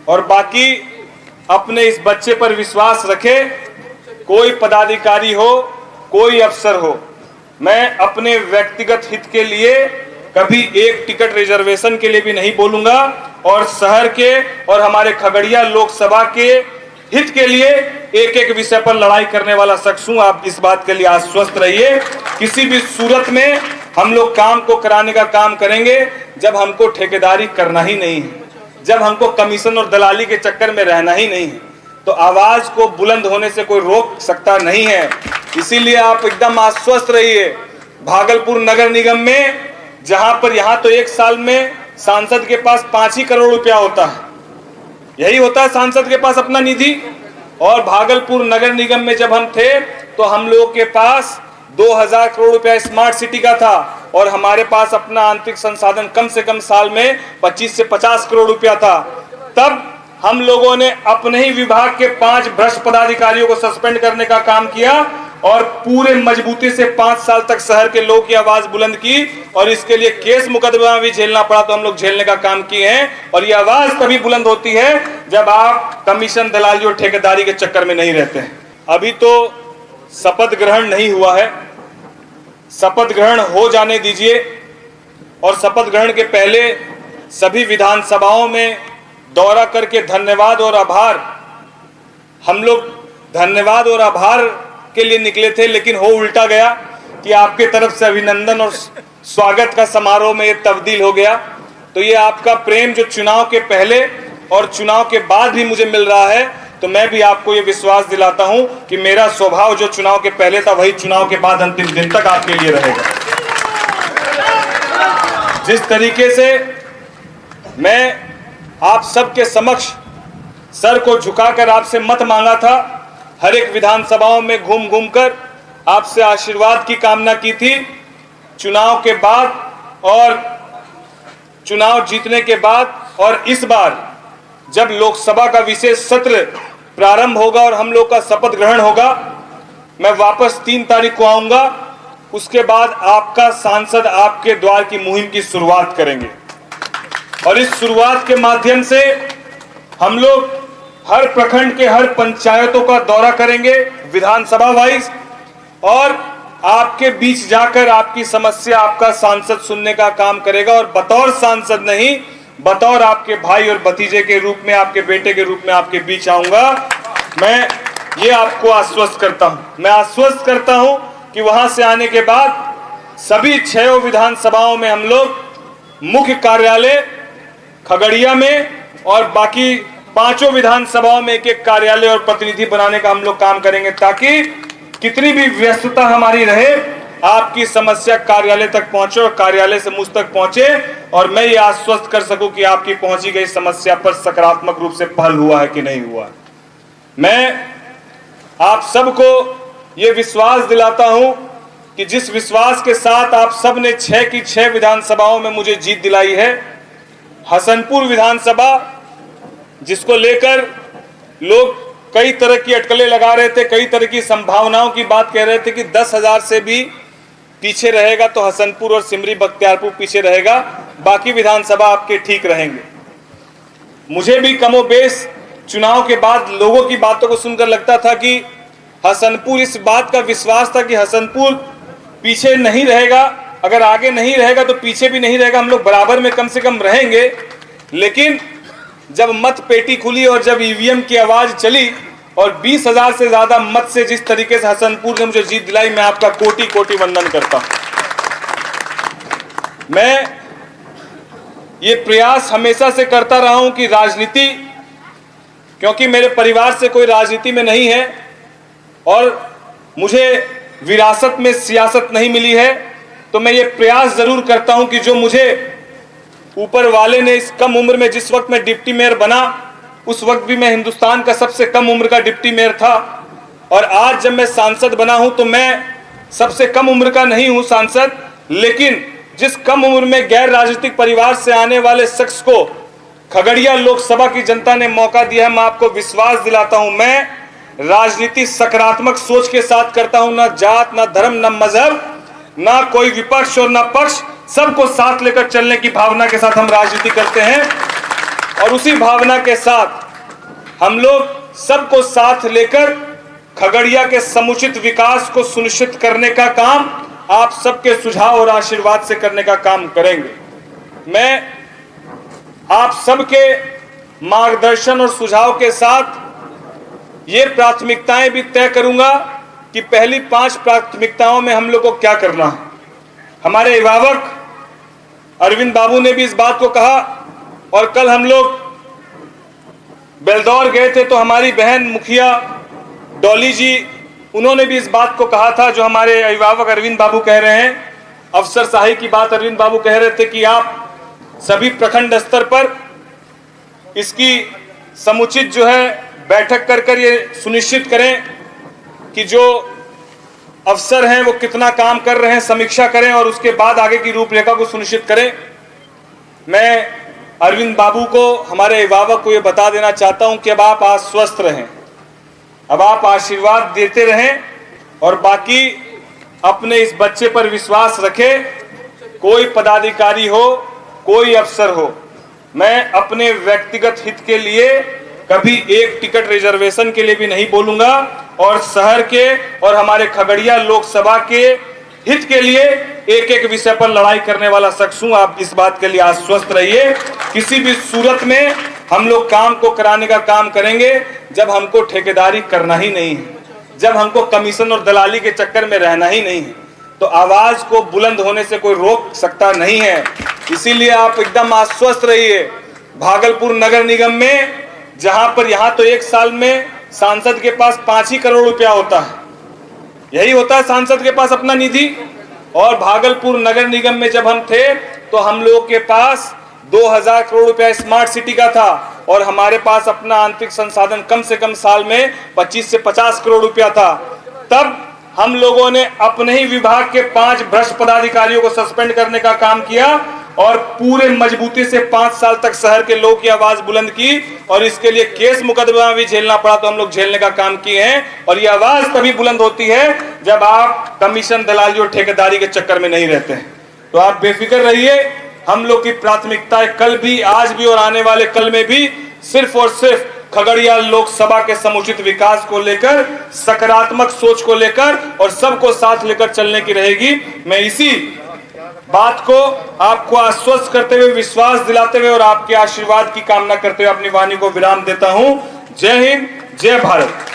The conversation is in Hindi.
और बाकी अपने इस बच्चे पर विश्वास रखे। कोई पदाधिकारी हो, कोई अफसर हो, मैं अपने व्यक्तिगत हित के लिए कभी एक टिकट रिजर्वेशन के लिए भी नहीं बोलूंगा और शहर के और हमारे खगड़िया लोकसभा के हित के लिए एक एक विषय पर लड़ाई करने वाला शख्स हूं। आप इस बात के लिए आश्वस्त रहिए। किसी भी सूरत में हम लोग काम को कराने का काम करेंगे जब हमको ठेकेदारी करना ही नहीं है, जब हमको कमीशन और दलाली के चक्कर में रहना ही नहीं है, तो आवाज को बुलंद होने से कोई रोक सकता नहीं है। इसीलिए आप एकदम आश्वस्त रहिए। भागलपुर नगर निगम में यहाँ तो एक साल में सांसद के पास 5 ही करोड़ रुपया होता है, यही होता है सांसद के पास अपना निधि। और भागलपुर नगर निगम में जब हम थे तो हम लोग के पास 2000 करोड़ रुपया स्मार्ट सिटी का था और हमारे पास अपना आंतरिक संसाधन कम से कम साल में 25 से 50 करोड़ रुपया था। तब हम लोगों ने अपने ही विभाग के 5 भ्रष्ट पदाधिकारियों को सस्पेंड करने का काम किया और पूरे मजबूती से 5 साल तक शहर के लोगों की आवाज बुलंद की और इसके लिए केस मुकदमा भी झेलना पड़ा तो हम लोग झेलने का काम किए हैं। और ये आवाज तभी बुलंद होती है जब आप कमीशन, दलाली और ठेकेदारी के चक्कर में नहीं रहते हैं। अभी तो शपथ ग्रहण नहीं हुआ है, शपथ ग्रहण हो जाने दीजिए। और शपथ ग्रहण के पहले सभी विधानसभाओं में दौरा करके धन्यवाद और आभार, हम लोग धन्यवाद और आभार के लिए निकले थे, लेकिन हो उल्टा गया कि आपके तरफ से अभिनंदन और स्वागत का समारोह में ये तब्दील हो गया। तो ये आपका प्रेम जो चुनाव के पहले और चुनाव के बाद भी मुझे मिल रहा है, तो मैं भी आपको ये विश्वास दिलाता हूं कि मेरा स्वभाव जो चुनाव के पहले था वही चुनाव के बाद अंतिम दिन तक आपके लिए रहेगा। जिस तरीके से मैं आप सबके समक्ष सर को झुकाकर आपसे मत मांगा था, हर एक विधानसभाओं में घूम घूम कर आपसे आशीर्वाद की कामना की थी, चुनाव के बाद और चुनाव जीतने के बाद और इस बार जब लोकसभा का विशेष सत्र प्रारंभ होगा और हम लोग का शपथ ग्रहण होगा, मैं वापस 3 तारीख को आऊंगा। उसके बाद आपका सांसद आपके द्वार की मुहिम की शुरुआत करेंगे और इस शुरुआत के माध्यम से हम लोग हर प्रखंड के हर पंचायतों का दौरा करेंगे विधानसभा वाइज और आपके बीच जाकर आपकी समस्या आपका सांसद सुनने का काम करेगा। और बतौर सांसद नहीं, बतौर आपके भाई और भतीजे के रूप में, आपके बेटे के रूप में आपके बीच आऊंगा। मैं ये आपको आश्वस्त करता हूं। मैं आश्वस्त करता हूं कि वहां से आने के बाद सभी 6 विधानसभाओं में हम लोग मुख्य कार्यालय खगड़िया में और बाकी 5 विधानसभाओं में एक कार्यालय और प्रतिनिधि बनाने का हम लोग काम करेंगे, ताकि कितनी भी व्यस्तता हमारी रहे, आपकी समस्या कार्यालय तक पहुंचे और कार्यालय से मुझ तक पहुंचे और मैं ये आश्वस्त कर सकूं कि आपकी पहुंची गई समस्या पर सकारात्मक रूप से पहल हुआ है कि नहीं हुआ। मैं आप सबको ये विश्वास दिलाता हूं कि जिस विश्वास के साथ आप सब ने 6 की 6 विधानसभाओं में मुझे जीत दिलाई है, हसनपुर विधानसभा जिसको लेकर लोग कई तरह की अटकलें लगा रहे थे, कई तरह की संभावनाओं की बात कह रहे थे कि 10,000 से भी पीछे रहेगा तो हसनपुर और सिमरी बख्तियारपुर पीछे रहेगा, बाकी विधानसभा आपके ठीक रहेंगे। मुझे भी कमोबेश चुनाव के बाद लोगों की बातों को सुनकर लगता था कि हसनपुर, इस बात का विश्वास था कि हसनपुर पीछे नहीं रहेगा, अगर आगे नहीं रहेगा तो पीछे भी नहीं रहेगा, हम लोग बराबर में कम से कम रहेंगे। लेकिन जब मत पेटी खुली और जब ईवीएम की आवाज चली और 20,000 से ज्यादा मत से जिस तरीके से हसनपुर ने मुझे जीत दिलाई, मैं आपका कोटि कोटि वंदन करता हूं। मैं ये प्रयास हमेशा से करता रहा हूं कि राजनीति, क्योंकि मेरे परिवार से कोई राजनीति में नहीं है और मुझे विरासत में सियासत नहीं मिली है, तो मैं ये प्रयास जरूर करता हूं कि जो मुझे ऊपर वाले ने इस कम उम्र में, जिस वक्त मैं डिप्टी मेयर बना उस वक्त भी मैं हिंदुस्तान का सबसे कम उम्र का डिप्टी मेयर था, और आज जब मैं सांसद बना हूं तो मैं सबसे कम उम्र का नहीं हूं सांसद, लेकिन जिस कम उम्र में गैर राजनीतिक परिवार से आने वाले शख्स को खगड़िया लोकसभा की जनता ने मौका दिया है, मैं आपको विश्वास दिलाता हूं, मैं राजनीति सकारात्मक सोच के साथ करता हूं, ना जात, ना धर्म, ना मजहब, ना कोई विपक्ष और ना पक्ष, सबको साथ लेकर चलने की भावना के साथ हम राजनीति करते हैं। और उसी भावना के साथ हम लोग सबको साथ लेकर खगड़िया के समुचित विकास को सुनिश्चित करने का काम आप सबके सुझाव और आशीर्वाद से करने का काम करेंगे। मैं आप सबके मार्गदर्शन और सुझाव के साथ ये प्राथमिकताएं भी तय करूंगा कि पहली 5 प्राथमिकताओं में हम लोग को क्या करना है। हमारे अभिभावक अरविंद बाबू ने भी इस बात को कहा, और कल हम लोग बेलदौर गए थे तो हमारी बहन मुखिया डॉली जी, उन्होंने भी इस बात को कहा था जो हमारे अभिभावक अरविंद बाबू कह रहे हैं। अफसरशाही की बात अरविंद बाबू कह रहे थे कि आप सभी प्रखंड स्तर पर इसकी समुचित जो है बैठक कर ये सुनिश्चित करें कि जो अफसर हैं वो कितना काम कर रहे हैं, समीक्षा करें और उसके बाद आगे की रूपरेखा को सुनिश्चित करें। मैं अरविंद बाबू को, हमारे अभिभावक को ये बता देना चाहता हूं कि अब आप आश्वस्त रहें, अब आप आशीर्वाद देते रहें और बाकी अपने इस बच्चे पर विश्वास रखें। कोई पदाधिकारी हो, कोई अफसर हो, मैं अपने व्यक्तिगत हित के लिए कभी एक टिकट रिजर्वेशन के लिए भी नहीं बोलूंगा, और शहर के और हमारे खगड़िया लोकसभा के हित के लिए एक एक विषय पर लड़ाई करने वाला शख्स हूं। आप इस बात के लिए आश्वस्त रहिए। किसी भी सूरत में हम लोग काम को कराने का काम करेंगे जब हमको ठेकेदारी करना ही नहीं है, जब हमको कमीशन और दलाली के चक्कर में रहना ही नहीं है, तो आवाज को बुलंद होने से कोई रोक सकता नहीं है। इसीलिए आप एकदम आश्वस्त रहिए। भागलपुर नगर निगम में जहां पर यहां तो एक साल में सांसद के पास 5 ही करोड़ रुपया होता है, यही होता है सांसद के पास अपना निधि। और भागलपुर नगर निगम में जब हम थे तो हम लोगों के पास 2000 करोड़ रुपया स्मार्ट सिटी का था, और हमारे पास अपना आंतरिक संसाधन कम से कम साल में 25 से 50 करोड़ रुपया था। तब हम लोगों ने अपने ही विभाग के 5 भ्रष्ट पदाधिकारियों को सस्पेंड करने का काम किया और पूरे मजबूती से 5 साल तक शहर के लोगों की आवाज बुलंद की, और इसके लिए केस मुकदमा भी झेलना पड़ा तो हम लोग झेलने का काम किए हैं। और ये आवाज तभी बुलंद होती है जब आप कमीशन, दलाली और ठेकेदारी के चक्कर में नहीं रहते हैं। तो आप बेफिक्र रहिए। हम लोग की प्राथमिकता कल भी, आज भी और आने वाले कल में भी सिर्फ और सिर्फ खगड़िया लोकसभा के समुचित विकास को लेकर, सकारात्मक सोच को लेकर और सबको साथ लेकर चलने की रहेगी। मैं इसी बात को आपको आश्वस्त करते हुए, विश्वास दिलाते हुए और आपके आशीर्वाद की कामना करते हुए अपनी वाणी को विराम देता हूं। जय हिंद, जय भारत।